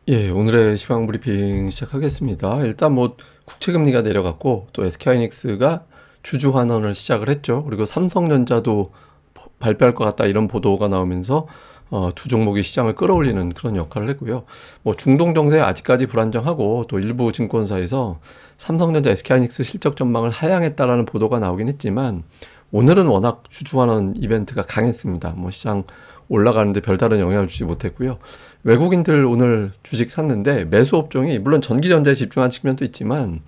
예, 오늘의 시황 브리핑 시작하겠습니다. 일단 뭐 국채금리가 내려갔고 또 SK하이닉스가 주주 환원을 시작을 했죠. 그리고 삼성전자도 발표할 것 같다 이런 보도가 나오면서 두 종목이 시장을 끌어올리는 그런 역할을 했고요. 뭐 중동 정세 아직까지 불안정하고 또 일부 증권사에서 삼성전자, SK하이닉스 실적 전망을 하향했다라는 보도가 나오긴 했지만 오늘은 워낙 주주 환원 이벤트가 강했습니다. 뭐 시장 올라가는데 별다른 영향을 주지 못했고요. 외국인들 오늘 주식 샀는데 매수 업종이 물론 전기전자에 집중한 측면도 있지만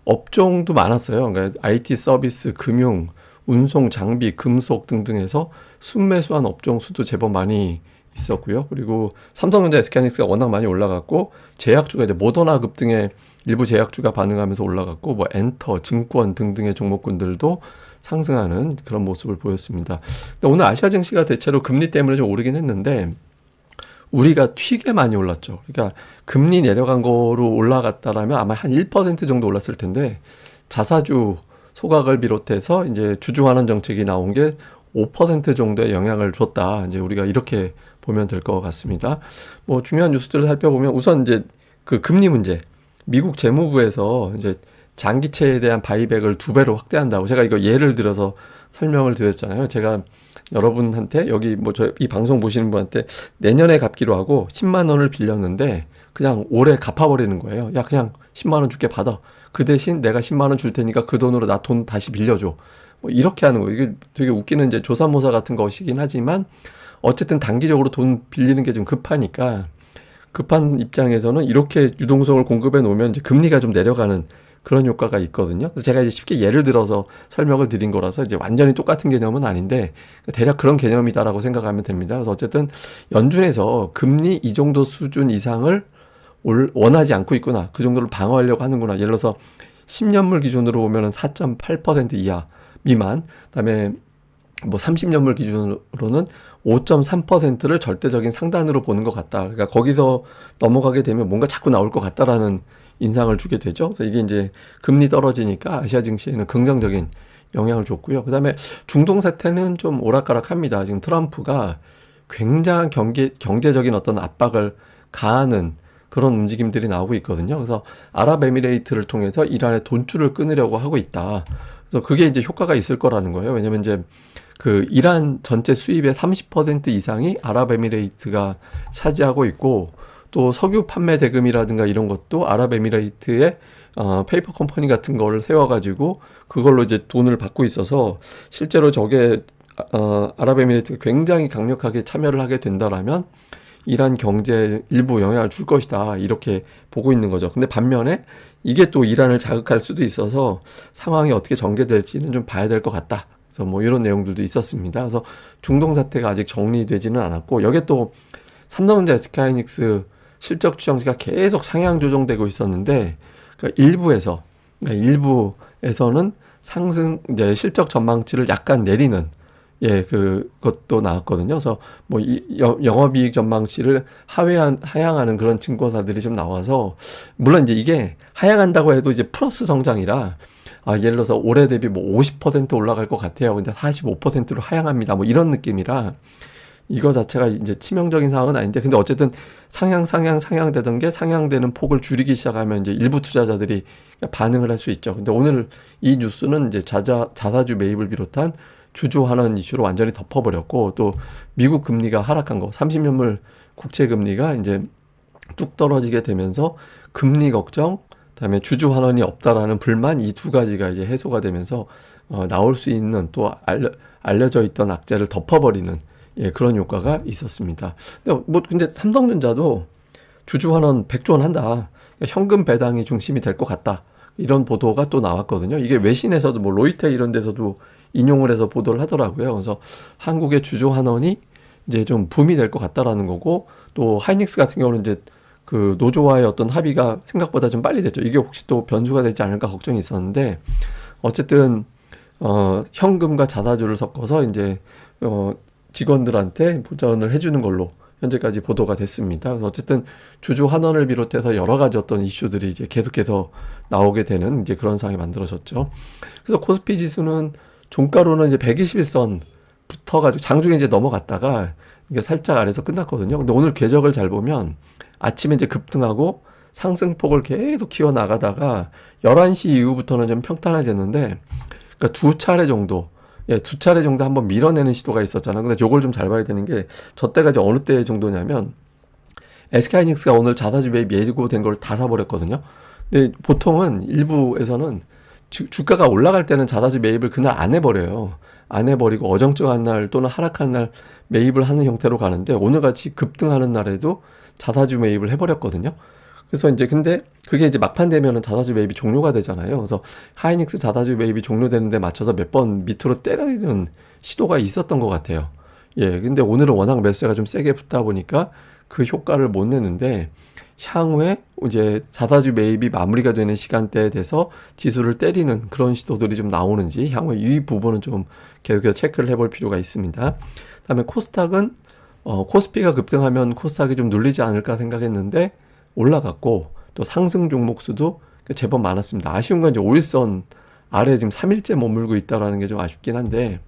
업종도 많았어요. 그러니까 IT 서비스, 금융, 운송, 장비, 금속 등등해서 순매수한 업종 수도 제법 많이 있었고요. 그리고 삼성전자, SK하이닉스가 워낙 많이 올라갔고 제약주가 이제 모더나급 등의 일부 제약주가 반응하면서 올라갔고 뭐 엔터, 증권 등등의 종목군들도 상승하는 그런 모습을 보였습니다. 근데 오늘 아시아 증시가 대체로 금리 때문에 좀 오르긴 했는데 우리가 튀게 많이 올랐죠. 그러니까 금리 내려간 거로 올라갔다라면 아마 한 1% 정도 올랐을 텐데 자사주 소각을 비롯해서 이제 주주 환원 정책이 나온 게 5% 정도의 영향을 줬다. 이제 우리가 이렇게 보면 될 것 같습니다. 뭐 중요한 뉴스들을 살펴보면 우선 이제 그 금리 문제, 미국 재무부에서 이제 장기채에 대한 바이백을 2배로 확대한다고 제가 이거 예를 들어서 설명을 드렸잖아요. 제가 여러분한테 여기 뭐 저 이 방송 보시는 분한테 내년에 갚기로 하고 10만 원을 빌렸는데 그냥 올해 갚아버리는 거예요. 야 그냥 10만 원 줄게 받아. 그 대신 내가 10만 원 줄 테니까 그 돈으로 나 돈 다시 빌려줘. 뭐 이렇게 하는 거예요. 이게 되게 웃기는 이제 조삼모사 같은 것이긴 하지만 어쨌든 단기적으로 돈 빌리는 게 좀 급하니까 급한 입장에서는 이렇게 유동성을 공급해 놓으면 이제 금리가 좀 내려가는 그런 효과가 있거든요. 그래서 제가 이제 쉽게 예를 들어서 설명을 드린 거라서 이제 완전히 똑같은 개념은 아닌데 대략 그런 개념이다라고 생각하면 됩니다. 그래서 어쨌든 연준에서 금리 이 정도 수준 이상을 원하지 않고 있구나. 그 정도를 방어하려고 하는구나. 예를 들어서 10년물 기준으로 보면은 4.8% 이하 미만, 그다음에 뭐 30년물 기준으로는 5.3%를 절대적인 상단으로 보는 것 같다. 그러니까 거기서 넘어가게 되면 뭔가 자꾸 나올 것 같다라는 인상을 주게 되죠. 그래서 이게 이제 금리 떨어지니까 아시아 증시에는 긍정적인 영향을 줬고요. 그다음에 중동 사태는 좀 오락가락합니다. 지금 트럼프가 굉장한 경제적인 어떤 압박을 가하는 그런 움직임들이 나오고 있거든요. 그래서 아랍에미레이트를 통해서 이란의 돈줄을 끊으려고 하고 있다. 그래서 그게 이제 효과가 있을 거라는 거예요. 왜냐면 이제 그 이란 전체 수입의 30% 이상이 아랍에미레이트가 차지하고 있고 또 석유 판매 대금이라든가 이런 것도 아랍에미레이트의 페이퍼 컴퍼니 같은 거를 세워가지고 그걸로 이제 돈을 받고 있어서 실제로 저게 아랍에미레이트가 굉장히 강력하게 참여를 하게 된다라면 이란 경제에 일부 영향을 줄 것이다 이렇게 보고 있는 거죠. 근데 반면에 이게 또 이란을 자극할 수도 있어서 상황이 어떻게 전개될지는 좀 봐야 될 것 같다. 그래서 뭐 이런 내용들도 있었습니다. 그래서 중동 사태가 아직 정리되지는 않았고 여기에 또 삼성전자, SK하이닉스 실적 추정치가 계속 상향 조정되고 있었는데 일부에서는 상승 이제 실적 전망치를 약간 내리는 그것도 나왔거든요. 그래서 뭐 영업이익 전망치를 하향하는 그런 증권사들이 좀 나와서 물론 이제 이게 하향한다고 해도 이제 플러스 성장이라 예를 들어서 올해 대비 뭐 50% 올라갈 것 같아요. 근데 45%로 하향합니다. 뭐 이런 느낌이라 이거 자체가 이제 치명적인 상황은 아닌데 근데 어쨌든 상향되던 게 상향되는 폭을 줄이기 시작하면 이제 일부 투자자들이 반응을 할 수 있죠. 근데 오늘 이 뉴스는 이제 자사주 매입을 비롯한 주주 환원 이슈로 완전히 덮어버렸고 또 미국 금리가 하락한 거 30년물 국채 금리가 이제 뚝 떨어지게 되면서 금리 걱정 그다음에 주주 환원이 없다라는 불만 이 두 가지가 이제 해소가 되면서 나올 수 있는 또 알려져 있던 악재를 덮어버리는 그런 효과가 있었습니다. 근데 삼성전자도 주주 환원 100조 원 한다. 그러니까 현금 배당이 중심이 될 것 같다. 이런 보도가 또 나왔거든요. 이게 외신에서도 뭐 로이터 이런 데서도 인용을 해서 보도를 하더라고요. 그래서 한국의 주주 환원이 이제 좀 붐이 될 것 같다라는 거고 또 하이닉스 같은 경우는 이제 그 노조와의 어떤 합의가 생각보다 좀 빨리 됐죠. 이게 혹시 또 변수가 되지 않을까 걱정이 있었는데 어쨌든 현금과 자사주를 섞어서 이제 직원들한테 보전을 해주는 걸로 현재까지 보도가 됐습니다. 어쨌든 주주 환원을 비롯해서 여러 가지 어떤 이슈들이 이제 계속해서 나오게 되는 이제 그런 상황이 만들어졌죠. 그래서 코스피 지수는 종가로는 이제 121선 붙어가지고 장중에 이제 넘어갔다가 이게 살짝 아래서 끝났거든요. 근데 오늘 궤적을 잘 보면 아침에 이제 급등하고 상승폭을 계속 키워 나가다가 11시 이후부터는 좀 평탄해졌는데, 그러니까 두 차례 정도, 두 차례 정도 한번 밀어내는 시도가 있었잖아. 근데 요걸 좀 잘 봐야 되는 게, 저 때가 이제 어느 때 정도냐면, SK하이닉스가 오늘 자사주 매입 예고된 걸 다 사버렸거든요. 근데 보통은 일부에서는 주가가 올라갈 때는 자사주 매입을 그날 안 해버려요. 안 해버리고 어정쩡한 날 또는 하락한 날 매입을 하는 형태로 가는데, 오늘같이 급등하는 날에도 자사주 매입을 해버렸거든요. 그래서 이제 근데 그게 이제 막판 되면은 자사주 매입이 종료가 되잖아요. 그래서 하이닉스 자사주 매입이 종료되는데 맞춰서 몇 번 밑으로 때리는 시도가 있었던 것 같아요. 근데 오늘은 워낙 매수세가 좀 세게 붙다 보니까 그 효과를 못 내는데, 향후에 이제 자사주 매입이 마무리가 되는 시간대에 돼서 지수를 때리는 그런 시도들이 좀 나오는지 향후에 이 부분은 좀 계속해서 체크를 해볼 필요가 있습니다. 그다음에 코스닥은 코스피가 급등하면 코스닥이 좀 눌리지 않을까 생각했는데 올라갔고, 또 상승 종목 수도 제법 많았습니다. 아쉬운 건 이제 5일선 아래 지금 3일째 머물고 있다라는 게 좀 아쉽긴 한데,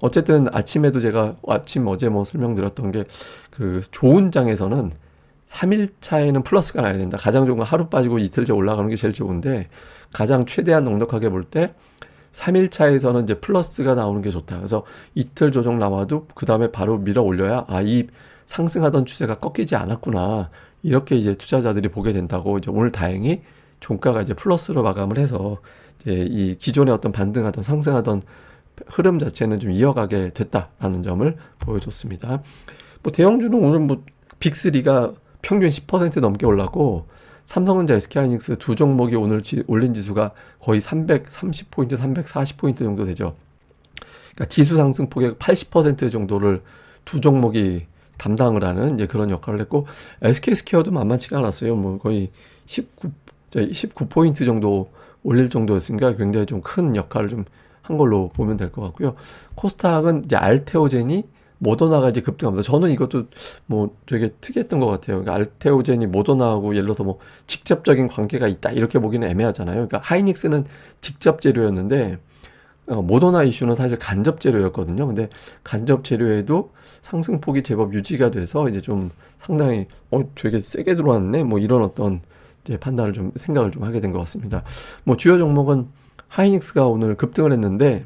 어쨌든 아침에도 제가 어제 뭐 설명드렸던 게, 그 좋은 장에서는 3일 차에는 플러스가 나야 된다. 가장 좋은 건 하루 빠지고 이틀째 올라가는 게 제일 좋은데, 가장 최대한 넉넉하게 볼 때 3일 차에서는 이제 플러스가 나오는 게 좋다. 그래서 이틀 조정 나와도 그 다음에 바로 밀어 올려야, 이 상승하던 추세가 꺾이지 않았구나, 이렇게 이제 투자자들이 보게 된다고, 이제 오늘 다행히 종가가 이제 플러스로 마감을 해서 이제 이 기존의 어떤 반등하던 상승하던 흐름 자체는 좀 이어가게 됐다라는 점을 보여줬습니다. 뭐 대형주는 오늘 뭐 빅3가 평균 10% 넘게 올랐고, 삼성전자, SK하이닉스 두 종목이 오늘 올린 지수가 거의 330포인트, 340포인트 정도 되죠. 그러니까 지수 상승폭의 80% 정도를 두 종목이 담당을 하는 이제 그런 역할을 했고, SK스퀘어도 만만치가 않았어요. 뭐 거의 19포인트 정도 올릴 정도였으니까 굉장히 좀 큰 역할을 좀 한 걸로 보면 될 것 같고요. 코스닥은 이제 알테오젠이 모더나가 이제 급등합니다. 저는 이것도 뭐 되게 특이했던 것 같아요. 그러니까 알테오젠이 모더나하고 예를 들어서 뭐 직접적인 관계가 있다 이렇게 보기는 애매하잖아요. 그러니까 하이닉스는 직접 재료였는데, 모더나 이슈는 사실 간접 재료였거든요. 근데 간접 재료에도 상승폭이 제법 유지가 돼서 이제 좀 상당히 되게 세게 들어왔네, 뭐 이런 어떤 이제 판단을 좀 생각을 좀 하게 된 것 같습니다. 뭐 주요 종목은 하이닉스가 오늘 급등을 했는데,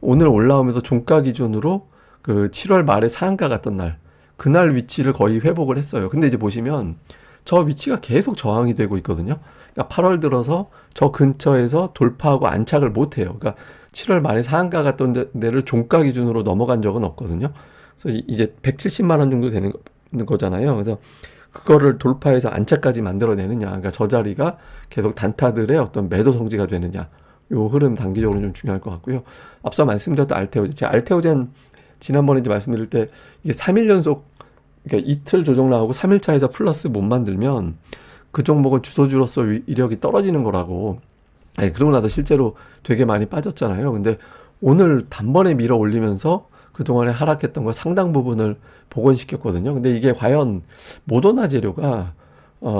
오늘 올라오면서 종가 기준으로 그 7월 말에 상한가 갔던 날, 그날 위치를 거의 회복을 했어요. 근데 이제 보시면 저 위치가 계속 저항이 되고 있거든요. 그러니까 8월 들어서 저 근처에서 돌파하고 안착을 못 해요. 그러니까 7월 말에 상한가 갔던 데를 종가 기준으로 넘어간 적은 없거든요. 그래서 이제 170만 원 정도 되는 거잖아요. 그래서 그거를 돌파해서 안착까지 만들어내느냐, 그러니까 저 자리가 계속 단타들의 어떤 매도 성지가 되느냐, 요 흐름 단기적으로 좀 중요할 것 같고요. 앞서 말씀드렸던 알테오젠, 제가 알테오젠 지난번에 이제 말씀드릴 때 이게 3일 연속, 그러니까 이틀 조정 나오고 3일 차에서 플러스 못 만들면 그 종목은 주도주로서 이력이 떨어지는 거라고. 그러고 나서 실제로 되게 많이 빠졌잖아요. 근데 오늘 단번에 밀어 올리면서 그동안에 하락했던 거 상당 부분을 복원시켰거든요. 근데 이게 과연 모더나 재료가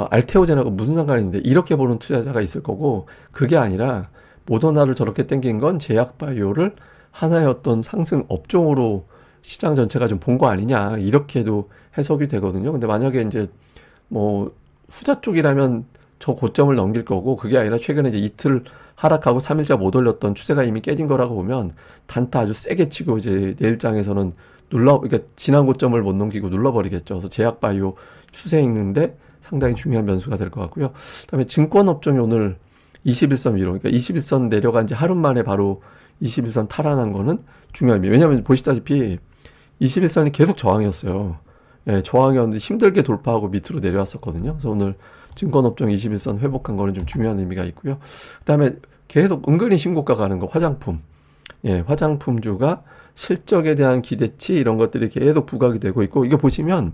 알테오젠하고 무슨 상관이 있는데, 이렇게 보는 투자자가 있을 거고, 그게 아니라 모더나를 저렇게 땡긴 건 제약바이오를 하나의 어떤 상승 업종으로 시장 전체가 좀 본 거 아니냐, 이렇게도 해석이 되거든요. 근데 만약에 이제 뭐 후자 쪽이라면 저 고점을 넘길 거고, 그게 아니라 최근에 이제 이틀 하락하고 3일자 못 올렸던 추세가 이미 깨진 거라고 보면 단타 아주 세게 치고 이제 내일장에서는 그러니까 지난 고점을 못 넘기고 눌러버리겠죠. 그래서 제약바이오 추세 읽는데 상당히 중요한 변수가 될 것 같고요. 그다음에 증권업종이 오늘 21선 위로, 그러니까 21선 내려간 지 하루 만에 바로 21선 탈환한 거는 중요합니다. 왜냐하면 보시다시피 21선이 계속 저항이었어요. 저항이었는데 힘들게 돌파하고 밑으로 내려왔었거든요. 그래서 오늘 증권업종 21선 회복한 거는 좀 중요한 의미가 있고요. 그 다음에 계속 은근히 신고가 가는 거, 화장품. 화장품주가 실적에 대한 기대치 이런 것들이 계속 부각이 되고 있고, 이거 보시면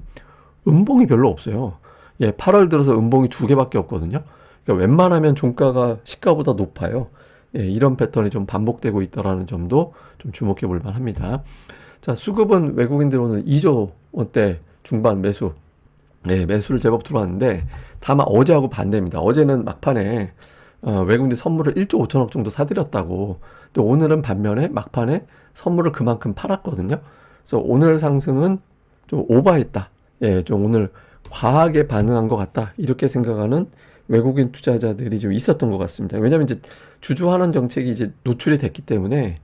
음봉이 별로 없어요. 8월 들어서 음봉이 2개밖에 없거든요. 그러니까 웬만하면 종가가 시가보다 높아요. 이런 패턴이 좀 반복되고 있다라는 점도 좀 주목해 볼 만합니다. 자, 수급은 외국인들 오늘 2조 원대 중반 매수. 매수를 제법 들어왔는데, 다만 어제하고 반대입니다. 어제는 막판에 외국인들 선물을 1조 5천억 정도 사들였다고. 또 오늘은 반면에 막판에 선물을 그만큼 팔았거든요. 그래서 오늘 상승은 좀 오버했다. 좀 오늘 과하게 반응한 것 같다. 이렇게 생각하는 외국인 투자자들이 좀 있었던 것 같습니다. 왜냐하면 이제 주주 환원 정책이 이제 노출이 됐기 때문에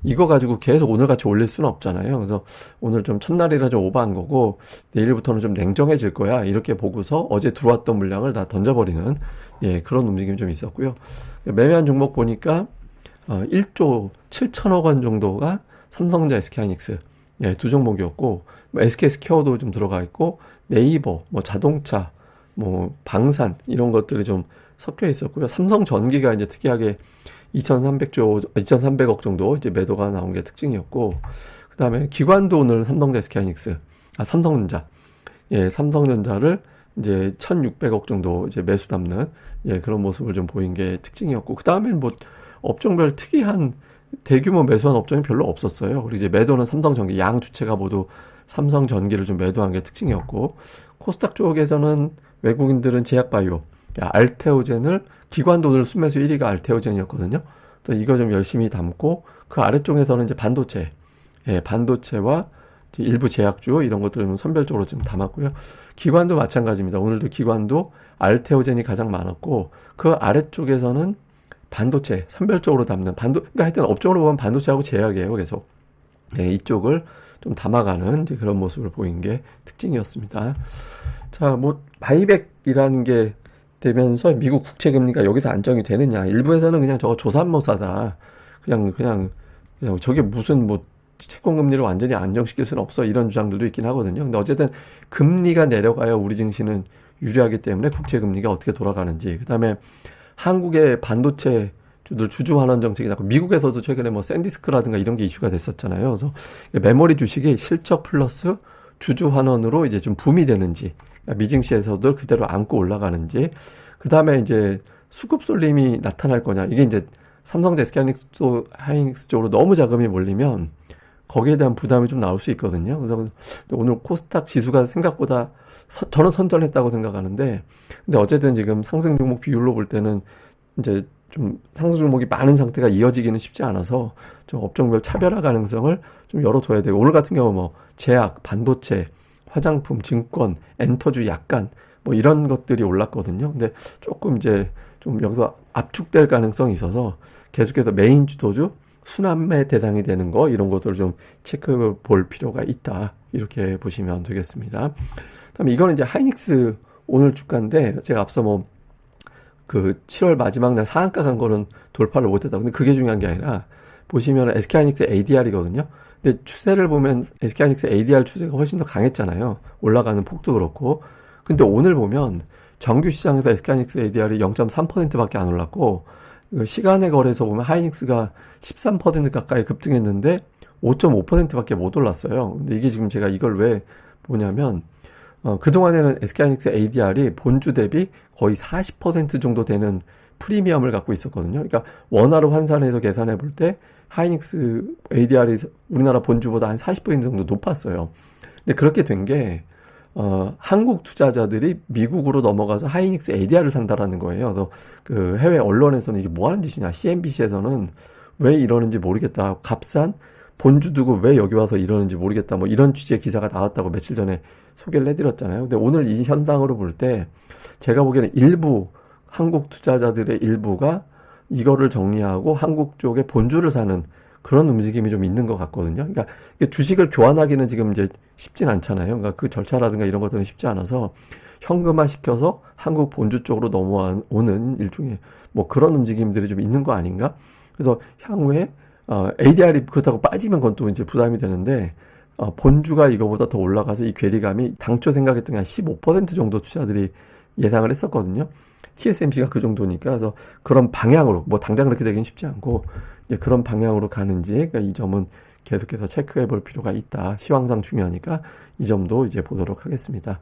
이거 가지고 계속 오늘같이 올릴 수는 없잖아요. 그래서 오늘 좀 첫날이라 좀 오버한 거고 내일부터는 좀 냉정해질 거야. 이렇게 보고서 어제 들어왔던 물량을 다 던져버리는 그런 움직임이 좀 있었고요. 매매한 종목 보니까 1조 7천억 원 정도가 삼성전자, SK하이닉스 두 종목이었고 뭐 SK스퀘어도 좀 들어가 있고 네이버, 뭐 자동차, 뭐 방산 이런 것들이 좀 섞여 있었고요. 삼성전기가 이제 특이하게 2,300억 정도 이제 매도가 나온 게 특징이었고, 그 다음에 기관도 오늘 삼성전자, SK하이닉스, 삼성전자, 삼성전자를 이제 1,600억 정도 이제 매수 담는 그런 모습을 좀 보인 게 특징이었고, 그 다음엔 뭐 업종별 특이한 대규모 매수한 업종이 별로 없었어요. 그리고 이제 매도는 삼성전기, 양 주체가 모두 삼성전기를 좀 매도한 게 특징이었고, 코스닥 쪽에서는 외국인들은 제약바이오, 알테오젠을 기관도 오늘 순매수 1위가 알테오젠이었거든요. 또 이거 좀 열심히 담고 그 아래쪽에서는 이제 반도체, 반도체와 이제 일부 제약주 이런 것들은 선별적으로 좀 담았고요. 기관도 마찬가지입니다. 오늘도 기관도 알테오젠이 가장 많았고 그 아래쪽에서는 반도체 선별적으로 담는 그러니까 하여튼 업종으로 보면 반도체하고 제약이에요. 계속 이쪽을 좀 담아가는 이제 그런 모습을 보인 게 특징이었습니다. 자, 뭐 바이백이라는 게 되면서 미국 국채 금리가 여기서 안정이 되느냐? 일부에서는 그냥 저거 조삼모사다. 그냥 저게 무슨 뭐 채권 금리를 완전히 안정시킬 수는 없어. 이런 주장들도 있긴 하거든요. 근데 어쨌든 금리가 내려가야 우리 증시는 유리하기 때문에 국채 금리가 어떻게 돌아가는지. 그다음에 한국의 반도체 주주 환원 정책이 나고 미국에서도 최근에 뭐 샌디스크라든가 이런 게 이슈가 됐었잖아요. 그래서 메모리 주식이 실적 플러스 주주 환원으로 이제 좀 붐이 되는지, 미증시에서도 그대로 안고 올라가는지, 그 다음에 이제 수급 쏠림이 나타날 거냐. 이게 이제 삼성전자, SK하이닉스 쪽으로 너무 자금이 몰리면 거기에 대한 부담이 좀 나올 수 있거든요. 그래서 오늘 코스닥 지수가 생각보다 저는 선전했다고 생각하는데, 근데 어쨌든 지금 상승 종목 비율로 볼 때는 이제 좀 상승 종목이 많은 상태가 이어지기는 쉽지 않아서 좀 업종별 차별화 가능성을 좀 열어둬야 되고, 오늘 같은 경우 뭐 제약, 반도체, 화장품, 증권, 엔터주 약간 뭐 이런 것들이 올랐거든요. 근데 조금 이제 좀 여기서 압축될 가능성이 있어서 계속해서 메인 주도주 순환매 대상이 되는 거 이런 것들을 좀 체크해 볼 필요가 있다. 이렇게 보시면 되겠습니다. 그다음에 이거는 이제 하이닉스 오늘 주가인데 제가 앞서 뭐 그 7월 마지막 날 상한가 간 거는 돌파를 못했다. 근데 그게 중요한 게 아니라 보시면 SK하이닉스 ADR이거든요. 근데 추세를 보면 SK하이닉스 ADR 추세가 훨씬 더 강했잖아요. 올라가는 폭도 그렇고. 근데 오늘 보면 정규 시장에서 SK하이닉스 ADR이 0.3%밖에 안 올랐고 시간의 거래에서 보면 하이닉스가 13% 가까이 급등했는데 5.5%밖에 못 올랐어요. 근데 이게 지금 제가 이걸 왜 보냐면 그동안에는 SK하이닉스 ADR이 본주 대비 거의 40% 정도 되는 프리미엄을 갖고 있었거든요. 그러니까 원화로 환산해서 계산해 볼 때 하이닉스 ADR이 우리나라 본주보다 한 40% 정도 높았어요. 근데 그렇게 된 게 한국 투자자들이 미국으로 넘어가서 하이닉스 ADR을 산다라는 거예요. 그래서 그 해외 언론에서는 이게 뭐 하는 짓이냐, CNBC에서는 왜 이러는지 모르겠다. 값싼 본주 두고 왜 여기 와서 이러는지 모르겠다. 뭐 이런 취지의 기사가 나왔다고 며칠 전에 소개를 해드렸잖아요. 근데 오늘 이 현상으로 볼 때 제가 보기에는 일부 한국 투자자들의 일부가 이거를 정리하고 한국 쪽에 본주를 사는 그런 움직임이 좀 있는 것 같거든요. 그러니까 주식을 교환하기는 지금 이제 쉽진 않잖아요. 그러니까 그 절차라든가 이런 것들은 쉽지 않아서 현금화 시켜서 한국 본주 쪽으로 넘어오는 일종의 뭐 그런 움직임들이 좀 있는 거 아닌가? 그래서 향후에 ADR이 그렇다고 빠지면 그건 또 이제 부담이 되는데 본주가 이거보다 더 올라가서 이 괴리감이 당초 생각했던 게 한 15% 정도 투자들이 예상을 했었거든요. TSMC가 그 정도니까. 그래서 그런 방향으로 뭐 당장 그렇게 되긴 쉽지 않고 그런 방향으로 가는지 그러니까 이 점은 계속해서 체크해 볼 필요가 있다. 시황상 중요하니까 이 점도 이제 보도록 하겠습니다.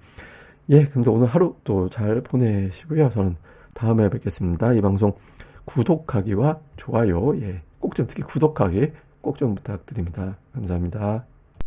그럼 오늘 하루 또 잘 보내시고요. 저는 다음에 뵙겠습니다. 이 방송 구독하기와 좋아요, 꼭 좀 특히 구독하기 꼭 좀 부탁드립니다. 감사합니다.